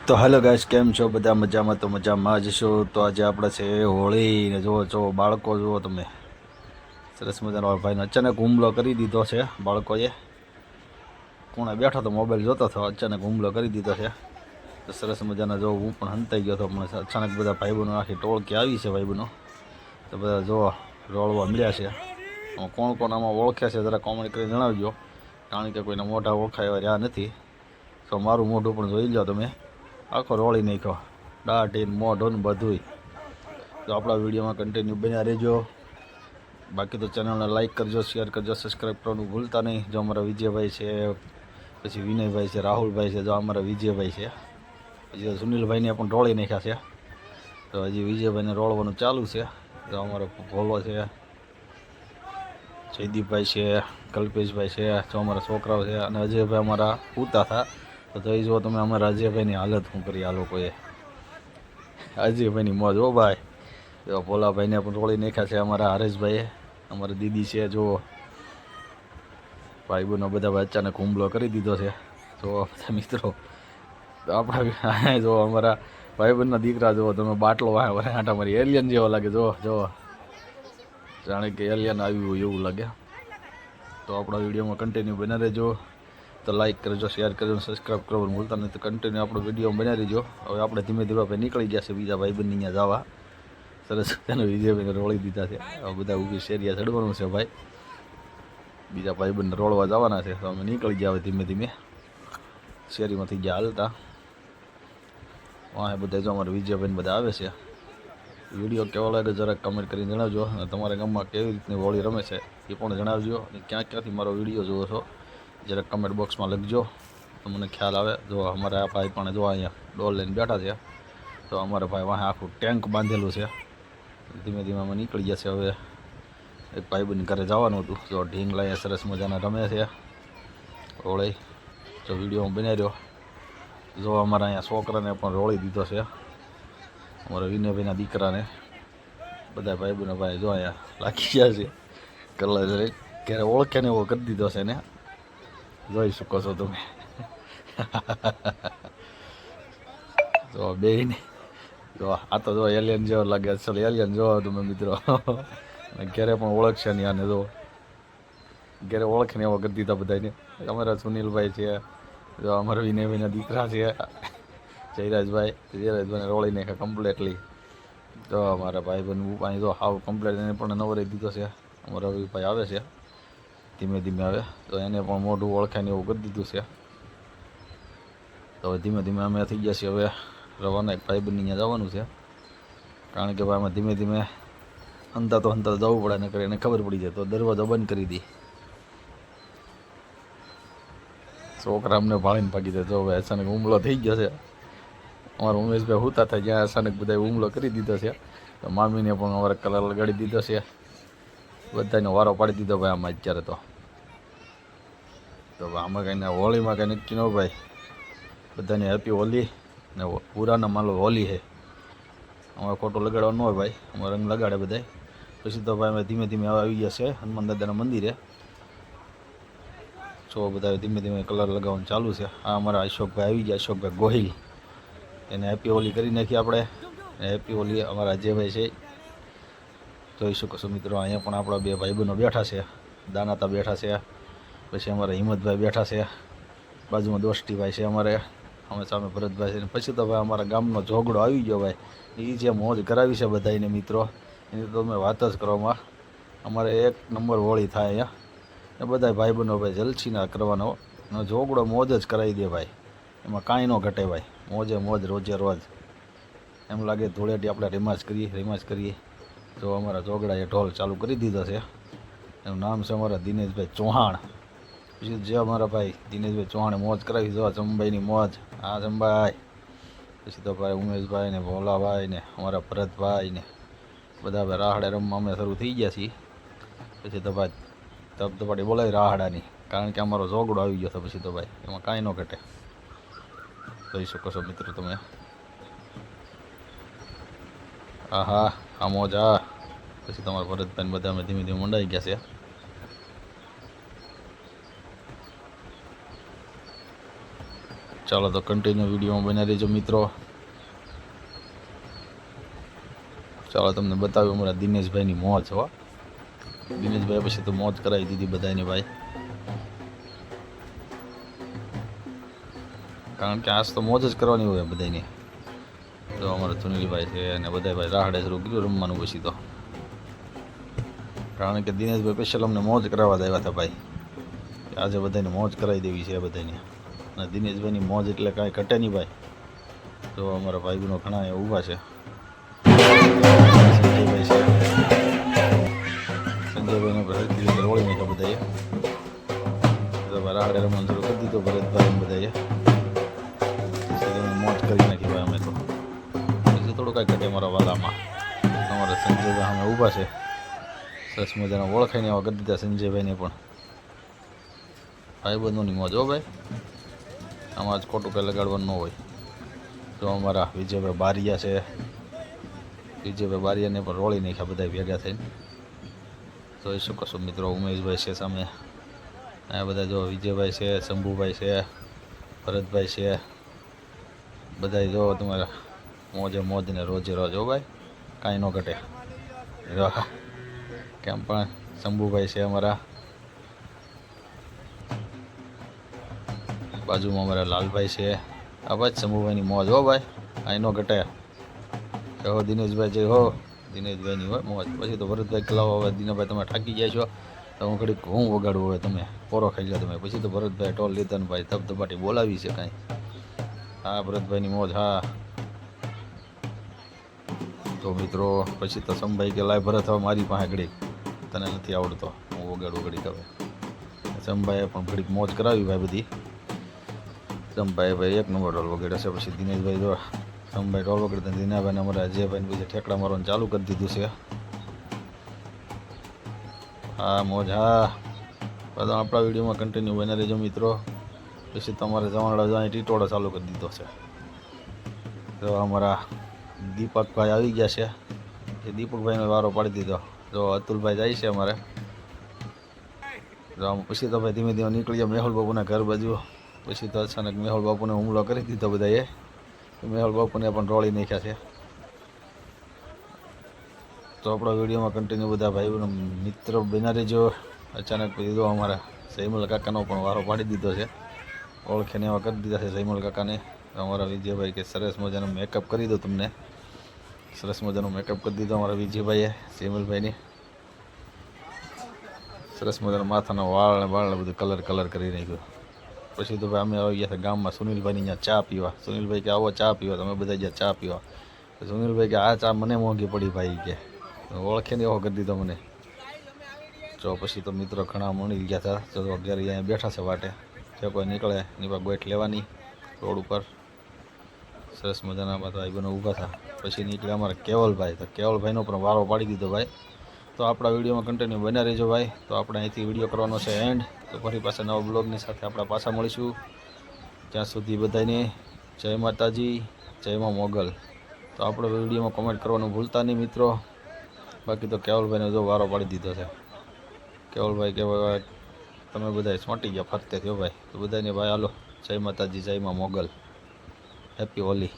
તો hello guys, કેમ છો બધા? મજામાં? તો મજામાં જ છો. તો આજે આપણે છે હોળી ને જો બાળકો જુઓ તમે, સરસ મજાનો ભાઈને અચાનક હુમલો કરી દીધો છે બાળકોએ. કોણે બેઠો તો મોબાઈલ જોતો હતો, અચાનક હુમલો કરી દીધો છે. તો સરસ મજાના જો હું પણ હંતાઈ ગયો હતો, પણ અચાનક બધા ભાઈબંધો આખી ટોળકી આવી છે ભાઈબંધો. તો બધા જો રોળવા મળ્યા છે. કોણ કોણ આમાં ઓળખે છે જરા કોમેન્ટ કરી જણાવજો, કારણ કે કોઈના મોઢા ઓળખાય એવા રહ્યા નથી. તો મારું મોઢું પણ જોઈ લો તમે, આખો રોળી નાખ્યો, દાઢીને મોઢું ને બધુંય. તો આપણા વિડીયોમાં કન્ટિન્યુ બન્યા રહેજો. બાકી તો ચેનલને લાઇક કરજો, શેર કરજો, સબસ્ક્રાઈબ કરવાનું ભૂલતા નહીં. જો અમારા વિજયભાઈ છે, પછી વિનયભાઈ છે, રાહુલભાઈ છે, જો અમારા વિજયભાઈ છે, પછી સુનિલભાઈને પણ રોળી નાખ્યા છે. તો હજી વિજયભાઈને રોળવાનું ચાલુ છે. જો અમારો ભોલો છે, જયદીપભાઈ છે, કલ્પેશભાઈ છે, જો અમારા છોકરાઓ છે, અને અજયભાઈ અમારા પૂતા હતા. તો જોઈ જુઓ તમે અમારા અજયભાઈની હાલત શું કરી આ લોકોએ. અજયભાઈની મોજ હો ભાઈ. જો ભોલાભાઈને પણ રોળી નાખ્યા છે અમારા હરેશભાઈએ. અમારા દીદી છે, જો ભાઈબંધો બધા અચાનક હુમલો કરી દીધો છે. તો બધા મિત્રો આપણા જો અમારા ભાઈબંધના દીકરા જુઓ તમે, બાટલો વાહ આંટા મારી એલિયન જેવો લાગે. જો જાણે કે એલિયન આવ્યું હોય એવું લાગે. તો આપણા વિડીયોમાં કન્ટિન્યુ બના રહેજો. તો લાઇક કરજો, શેર કરજો, સબસ્ક્રાઈબ કરવાનું ભૂલતા નહીં. તો કન્ટિન્યુ આપણો વિડીયો બનાવી દેજો. હવે આપણે ધીમે ધીમે ભાઈ નીકળી ગયા છે બીજા ભાઈબંધ અહીંયા જવા. સરસ તેનો વિજયભાઈને રોળી દીધા છે. હવે બધા ઊભી શેરિયા ચડવાનું છે ભાઈ, બીજા ભાઈબંધને રોળવા જવાના છે. તો અમે નીકળી ગયા હવે ધીમે ધીમે, શેરીમાં થઈ ગયા હાલતા. વાહ બધા જો અમારા વિજયભાઈને બધા આવે છે. વિડીયો કેવો લાગે જરાક કમેન્ટ કરીને જણાવજો. અને તમારા ગામમાં કેવી રીતની હોળી રમે છે એ પણ જણાવજો. અને ક્યાં ક્યાંથી મારો વિડીયો જુઓ છો જરાક કમેન્ટ બોક્સમાં લખજો, તો મને ખ્યાલ આવે. જો અમારા આ ભાઈ પણ જો અહીંયા ડોલ લઈને બેઠા છે. તો અમારા ભાઈ વાહ આખું ટેન્ક બાંધેલું છે. ધીમે ધીમે અમે નીકળી ગયા છે. હવે એક ભાઈબંધ ઘરે જવાનું હતું. જો ઢીંગલા અહીંયા સરસ મજાના રમે છે હોળી. જો વિડીયો બનાવી રહ્યો. જો અમારા અહીંયા છોકરાને પણ રોળી દીધો છે, અમારા વિનયભાઈના દીકરાને. બધા ભાઈબંધો ભાઈ જો અહીંયા લાગી ગયા છે કલર, ક્યારે ઓળખે ને એવો કરી દીધો છે ને, જોઈ શકો છો તમે. જો બેયને જો આ તો જો એલિયન જેવો લાગે, અસલ એલિયન જોવો તમે મિત્રો. ઘરે પણ ઓળખશે નહીં આને. જો ઘરે ઓળખે ને એવો કરી દીધા બધાને. અમારા સુનિલભાઈ છે, જો અમારા વિનયભાઈના દીકરા છે, જયરાજભાઈને રોળી નાખ્યા કમ્પ્લેટલી. જો અમારા ભાઈબંધ અહીં જો હાવ કમ્પ્લેટ એને પણ નવરાઈ દીધો છે. અમારા ભાઈ આવે છે ધીમે ધીમે આવે, તો એને પણ મોઢું ઓળખાય ને એવું કરી દીધું છે. તો હવે ધીમે ધીમે અમે થઈ ગયા છીએ હવે રવાના. એક ભાઈબંધ અહીંયા જવાનું છે, કારણ કે ભાઈ અમે ધીમે ધીમે હંતા તો જવું પડે, ને કરી એને ખબર પડી જાય તો દરવાજો બંધ કરી દી. છોકરા અમને ભાળીને ભાગી જાય. જો હવે અચાનક હુમલો થઈ ગયો છે. અમારા ઉમેશભાઈ હુતા થાય જ્યાં અચાનક બધા હુમલો કરી દીધો છે. તો મામીને પણ અમારે કલર લગાડી દીધો છે. બધાનો વારો પાડી દીધો ભાઈ આમાં અત્યારે. તો આમાં કંઈ હોળીમાં કંઈ નક્કી ન ભાઈ. બધાને હેપી હોલી ને પુરાના માલો હોલી છે. અમારે ખોટો લગાડવા ન હોય ભાઈ, અમારે રંગ લગાડે બધા. પછી તો ભાઈ અમે ધીમે ધીમે આવી ગયા છે હનુમાન દાદાના મંદિરે. જો બધા ધીમે ધીમે કલર લગાવવાનું ચાલુ છે. આ અમારા અશોકભાઈ આવી ગયા, અશોકભાઈ ગોહિલ. એને હેપી હોલી કરી નાખી આપણે. હેપી હોલી અમારા અજયભાઈ છે, જોઈ શકો છો મિત્રો. અહીંયા પણ આપણા બે ભાઈબંધો બેઠા છે, દાનાતા બેઠા છે, પછી અમારા હિંમતભાઈ બેઠા છે, બાજુમાં દોસ્તીભાઈ છે અમારે, અમે સામે ભરતભાઈ છે. પછી તો ભાઈ અમારા ગામનો ઝોગડો આવી ગયો ભાઈ. એ જે મોજ કરાવી છે બધાને મિત્રો, એની તો તમે વાત જ કરવામાં. અમારે એક નંબર હોળી થાય અહીંયા. એ બધા ભાઈબંધો ભાઈ જલસીના કરવાનો ઝોગડો મોજ જ કરાવી દે ભાઈ. એમાં કાંઈ ન ઘટે ભાઈ, મોજે મોજ રોજે રોજ. એમ લાગે ધૂળેટી આપણે રિમાજ કરીએ. જો અમારા ઝોગડાએ ઢોલ ચાલુ કરી દીધો છે. એનું નામ છે અમારા દિનેશભાઈ ચૌહાણ. પછી જે અમારા ભાઈ દિનેશભાઈ ચૌહાણે મોજ કરાવી. જો ચંબાઈની મોજ, હા ચંબાઈ. પછી તો ભાઈ ઉમેશભાઈ ને ભોલાભાઈ ને અમારા ભરતભાઈ ને બધા ભાઈ રાહડે રમવા અમે શરૂ થઈ ગયા છીએ. પછી તો ભાઈ ધબધબાટી બોલાવી રાહડાની, કારણ કે અમારો ઝોગડો આવી ગયો હતો. પછી તો ભાઈ એમાં કાંઈ ન ઘટે, જોઈ શકો છો મિત્રો તમે. હા આ મોજ. પછી તમારા ભરતભાઈ બધા અમે ધીમે ધીમે મંડાઈ ગયા છે. ચાલો તો કન્ટિન્યુ વિડીયોમાં બના રહેજો મિત્રો. ચાલો તમને બતાવ્યું અમારા દિનેશભાઈની મોજ. હો, દિનેશભાઈ પછી તો મોજ કરાવી દીધી બધાને ભાઈ, કારણ કે આજ તો મોજ જ કરવાની હોય બધાને. તો અમારા સુનિલભાઈ છે અને બધા ભાઈ રાહડે શરૂ કર્યું રમવાનું પછી તો, કારણ કે દિનેશભાઈ સ્પેશિયલ અમને મોજ કરાવવા આવ્યા હતા ભાઈ. આજે બધાને મોજ કરાવી દેવી છે બધાને, અને દિનેશભાઈની મોજ એટલે કાંઈ ઘટે નહીં ભાઈ. તો અમારા ભાઈબંધો ઘણા એ ઊભા છે. સંજયભાઈ છે, સંજયભાઈને હરખી રીતે રોળી નાખ્યા બધાએ. રાહડે રમવાનું શરૂ કરી દીધું ભરતભાઈ બધાએ. મોજ કરી નાખી ભાઈ અમે તો. પછી થોડું કાંઈ ઘટે મારા વાલામાં. અમારા સંજયભાઈ અમે ઊભા છે, સરસ મજાના ઓળખાઈને એવા કરી દીધા સંજયભાઈને પણ. ભાઈબંધોની મોજ હો ભાઈ, આમાં જ ખોટું કંઈ લગાડવાનું ન હોય. તો અમારા વિજયભાઈ બારિયા છે, વિજયભાઈ બારિયાને પણ રોળી નાખ્યા બધા ભેગા થઈને. જોઈ શકો છો મિત્રો, ઉમેશભાઈ છે સામે, આ બધા જો વિજયભાઈ છે, શંભુભાઈ છે, ભરતભાઈ છે, બધા જો તમારા મોજે મોજ ને રોજે રોજ. હો ભાઈ, કાંઈ ન ઘટે. કેમ પણ શંભુભાઈ છે અમારા, બાજુમાં અમારા લાલભાઈ છે. આ ભાઈ શંભુભાઈની મોજ. હો ભાઈ, કાંઈ ન ઘટે. હો દિનેશભાઈ જય હો, દિનેશભાઈની હોય મોજ. પછી તો ભરતભાઈ કલાવો. હવે દિનેશભાઈ તમે થાકી જાય છો તો હું ઘડીક હું વગાડવું હોય, તમે પોરો ખાઈ લો તમે. પછી તો ભરતભાઈ ટોલ લીધા ને ભાઈ ધબધબાટી બોલાવી છે કાંઈ. હા ભરતભાઈની મોજ. હા તો મિત્રો પછી તો સમભાઈ કે લાય ભરત હવે મારી પાસે ઘડીક, તને નથી આવડતો, હું વગાડું ઘડીક. હવે સમભાઈએ પણ ઘડીક મોજ કરાવી ભાઈ બધી. સમભાઈ ભાઈ એક નંબર ઢોલ વગાડ્યો છે. પછી દિનેશભાઈ જો સમભાઈ ઢોલ વગાડતા, દિનાભાઈને અમારા અજયભાઈને બીજે ઠેકડા મારવાનું ચાલુ કરી દીધું છે. હા મોજ. હા બધા આપણા વિડીયોમાં કન્ટિન્યુ બને રહેજો મિત્રો. પછી તમારે જવાનડા જાય ટીટોળો ચાલુ કરી દીધો છે. તો અમારા દીપકભાઈ આવી ગયા છે, એ દીપકભાઈનો વારો પાડી દીધો. જો અતુલભાઈ જાય છે અમારે. તો પછી તો ભાઈ ધીમે ધીમે નીકળી ગયા મેહુલ બાપુના ઘર બાજુ. પછી તો અચાનક મેહુલ બાપુને હુમલો કરી દીધો બધાએ. મેહુલ બાપુને પણ રોળી નાખ્યા છે. તો આપણા વિડીયોમાં કન્ટિન્યુ બધા ભાઈ મિત્રો બના રહેજો. અચાનક પછી તો અમારા સૈમલ કાકાનો પણ વારો પાડી દીધો છે. ઓળખેને એવા કરી દીધા છે સૈમલ કાકાને. અમારા વિજયભાઈ કે સરસ મજાનો મેકઅપ કરી દો તમને. સરસ મજાનો મેકઅપ કરી દીધો અમારા વિજયભાઈએ સૈમલભાઈને. સરસ મજાના માથાના વાળ ને બાળ ને બધું કલર કરી નાખ્યું. પછી તો ભાઈ અમે આવી ગયા હતા ગામમાં સુનિલભાઈની ત્યાં ચા પીવા. સુનિલભાઈ કે આવો ચા પીવા, તમે બધા જ્યાં ચા પીવા. સુનિલભાઈ કે આ ચા મને મોંઘી પડી ભાઈ કે, ઓળખે ને એવો કરી દીધો મને. તો પછી તો મિત્રો ઘણા મળી ગયા હતા. ચલો અત્યારે અહીંયા બેઠા છે વાટે. જે કોઈ નીકળે એની પાસે ગોઠ લેવાની રોડ ઉપર. સરસ મજાના ભાઈ બનો ઊભા હતા. પછી નીકળ્યા અમારા કેવલભાઈ. તો કેવલભાઈનો પણ વારો પાડી દીધો ભાઈ. તો આપણા વિડીયોમાં કન્ટિન્યુ બન્યા રહેજો ભાઈ. તો આપણે અહીંથી વિડીયો કરવાનો છે એન્ડ. તો ફરી પાછા નવા બ્લોગની સાથે આપણે પાછા મળીશું. ત્યાં સુધી બધાને જય માતાજી, જય માં મોગલ. તો આપણે વિડીયોમાં કોમેન્ટ કરવાનું ભૂલતા નહીં મિત્રો. બાકી તો કેવલભાઈને જો વારો પાડી દીધો છે. કેવલભાઈ કહેવાય તમે બધા છોંટી ગયા ફરતે થયો ભાઈ. તો બધાને ભાઈ હાલો જય માતાજી, જય માં મોગલ, હેપી હોલી.